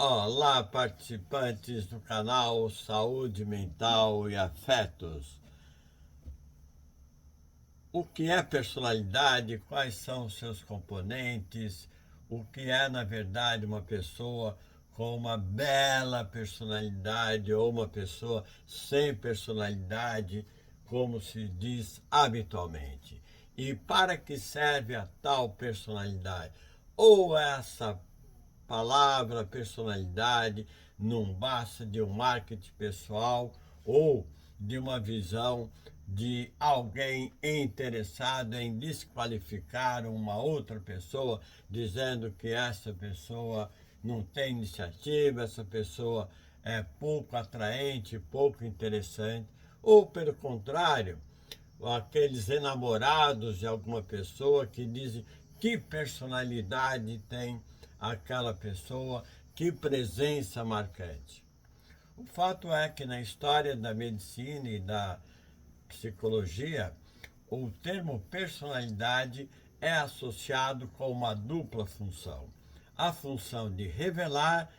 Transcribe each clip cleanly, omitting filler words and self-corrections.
Olá, participantes do canal Saúde Mental e Afetos. O que é personalidade? Quais são os seus componentes? O que é, na verdade, uma pessoa com uma bela personalidade ou uma pessoa sem personalidade, como se diz habitualmente? E para que serve a tal personalidade? Ou essa palavra, personalidade, não basta de um marketing pessoal ou de uma visão de alguém interessado em desqualificar uma outra pessoa, dizendo que essa pessoa não tem iniciativa, essa pessoa é pouco atraente, pouco interessante, ou pelo contrário, aqueles enamorados de alguma pessoa que dizem que personalidade tem aquela pessoa, que presença marcante. O fato é que na história da medicina e da psicologia, o termo personalidade é associado com uma dupla função. A função de revelar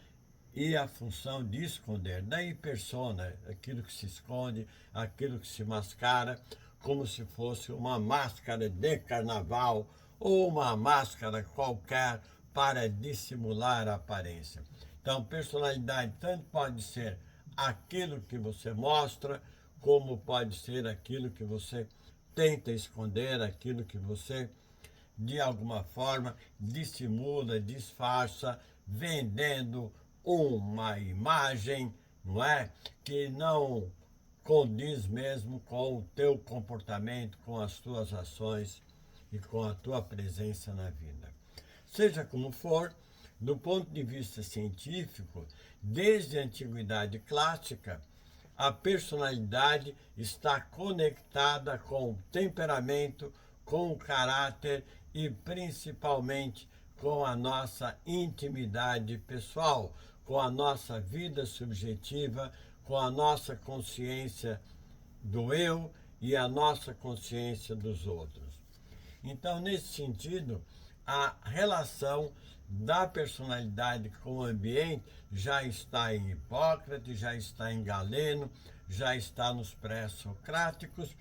e a função de esconder. Daí persona, aquilo que se esconde, aquilo que se mascara, como se fosse uma máscara de carnaval ou uma máscara qualquer para dissimular a aparência. Então, personalidade tanto pode ser aquilo que você mostra, como pode ser aquilo que você tenta esconder, aquilo que você de alguma forma dissimula, disfarça, vendendo uma imagem, não é? Que não condiz mesmo com o teu comportamento, com as tuas ações e com a tua presença na vida. Seja como for, do ponto de vista científico, desde a antiguidade clássica, a personalidade está conectada com o temperamento, com o caráter e principalmente com a nossa intimidade pessoal, com a nossa vida subjetiva, com a nossa consciência do eu e a nossa consciência dos outros. Então, nesse sentido, a relação da personalidade com o ambiente já está em Hipócrates, já está em Galeno, já está nos pré-socráticos,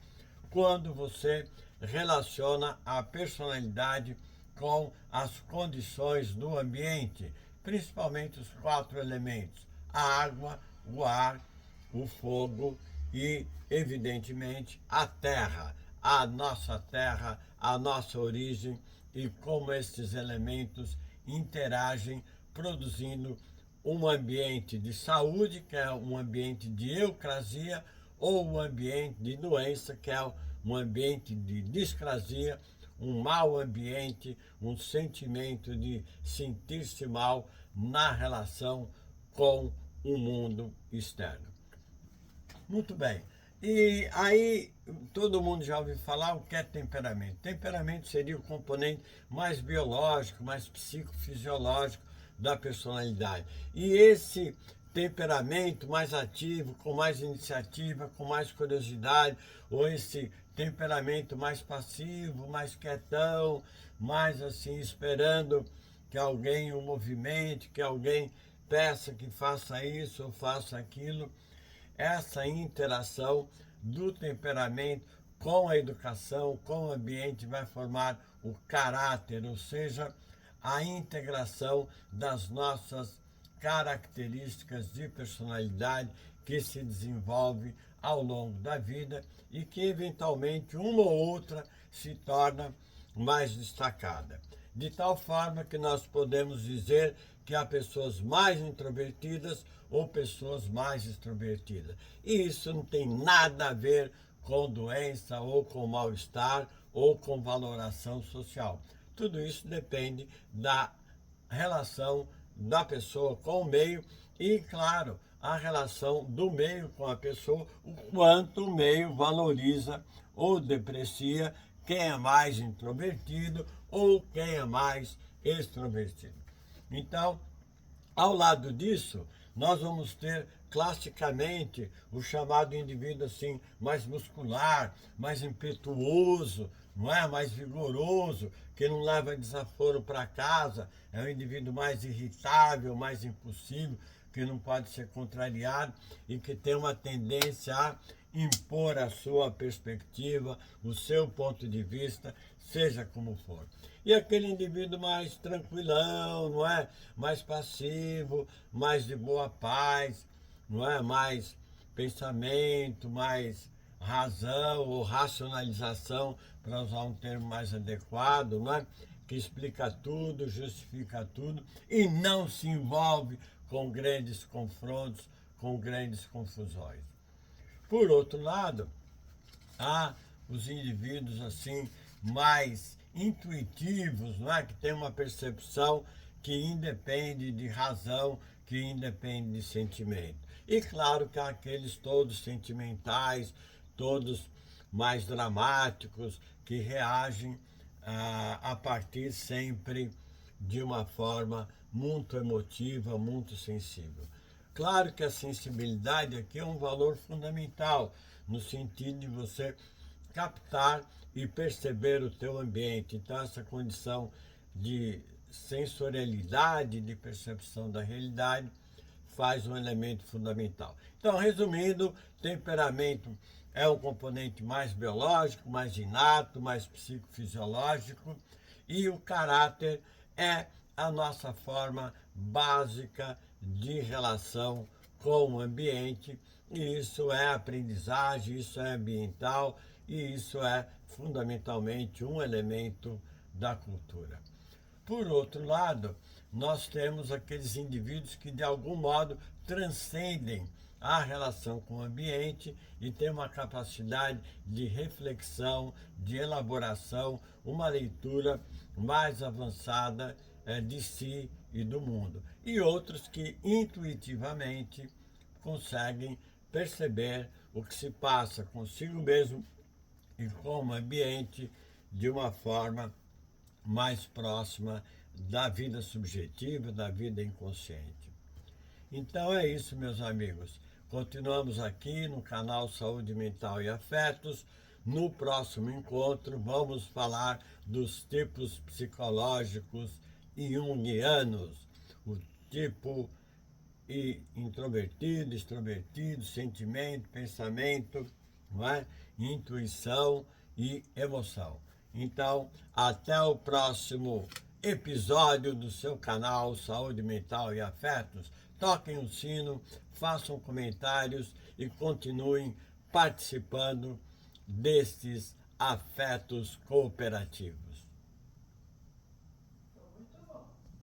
quando você relaciona a personalidade com as condições do ambiente, principalmente os 4 elementos: a água, o ar, o fogo e, evidentemente, a terra, a nossa origem e como esses elementos interagem, produzindo um ambiente de saúde, que é um ambiente de eucrasia, ou um ambiente de doença, que é um ambiente de discrasia, um mau ambiente, um sentimento de sentir-se mal na relação com o mundo externo. Muito bem. E aí, todo mundo já ouviu falar o que é temperamento. Temperamento seria o componente mais biológico, mais psicofisiológico da personalidade. E esse temperamento mais ativo, com mais iniciativa, com mais curiosidade, ou esse temperamento mais passivo, mais quietão, mais assim, esperando que alguém o movimente, que alguém peça que faça isso ou faça aquilo. Essa interação do temperamento com a educação, com o ambiente, vai formar o caráter, ou seja, a integração das nossas características de personalidade que se desenvolve ao longo da vida e que eventualmente uma ou outra se torna mais destacada. De tal forma que nós podemos dizer que há pessoas mais introvertidas ou pessoas mais extrovertidas. E isso não tem nada a ver com doença ou com mal-estar ou com valoração social. Tudo isso depende da relação da pessoa com o meio e, claro, a relação do meio com a pessoa, o quanto o meio valoriza ou deprecia quem é mais introvertido ou quem é mais extrovertido. Então, ao lado disso, nós vamos ter classicamente o chamado indivíduo assim mais muscular, mais impetuoso, não é? Mais vigoroso, que não leva desaforo para casa, é um indivíduo mais irritável, mais impulsivo, que não pode ser contrariado e que tem uma tendência a impor a sua perspectiva, o seu ponto de vista, seja como for. E aquele indivíduo mais tranquilão, não é? Mais passivo, mais de boa paz, não é? Mais pensamento, mais razão ou racionalização, para usar um termo mais adequado, não é? Que explica tudo, justifica tudo e não se envolve com grandes confrontos, com grandes confusões. Por outro lado, há os indivíduos assim mais intuitivos, não é? Que tem uma percepção que independe de razão, que independe de sentimento. E claro que há aqueles todos sentimentais, todos mais dramáticos, que reagem a partir sempre de uma forma muito emotiva, muito sensível. Claro que a sensibilidade aqui é um valor fundamental, no sentido de você captar e perceber o teu ambiente. Então, essa condição de sensorialidade, de percepção da realidade, faz um elemento fundamental. Então, resumindo, temperamento é um componente mais biológico, mais inato, mais psicofisiológico, e o caráter é a nossa forma básica de relação com o ambiente, e isso é aprendizagem, isso é ambiental, e isso é fundamentalmente um elemento da cultura. Por outro lado, nós temos aqueles indivíduos que de algum modo transcendem a relação com o ambiente e têm uma capacidade de reflexão, de elaboração, uma leitura mais avançada de si e do mundo. E outros que intuitivamente conseguem perceber o que se passa consigo mesmo e com o ambiente de uma forma mais próxima da vida subjetiva, da vida inconsciente. Então é isso, meus amigos. Continuamos aqui no canal Saúde Mental e Afetos. No próximo encontro vamos falar dos tipos psicológicos junguianos, o tipo introvertido, extrovertido, sentimento, pensamento, não é? Intuição e emoção. Então, até o próximo episódio do seu canal Saúde Mental e Afetos. Toquem o sino, façam comentários e continuem participando destes afetos cooperativos.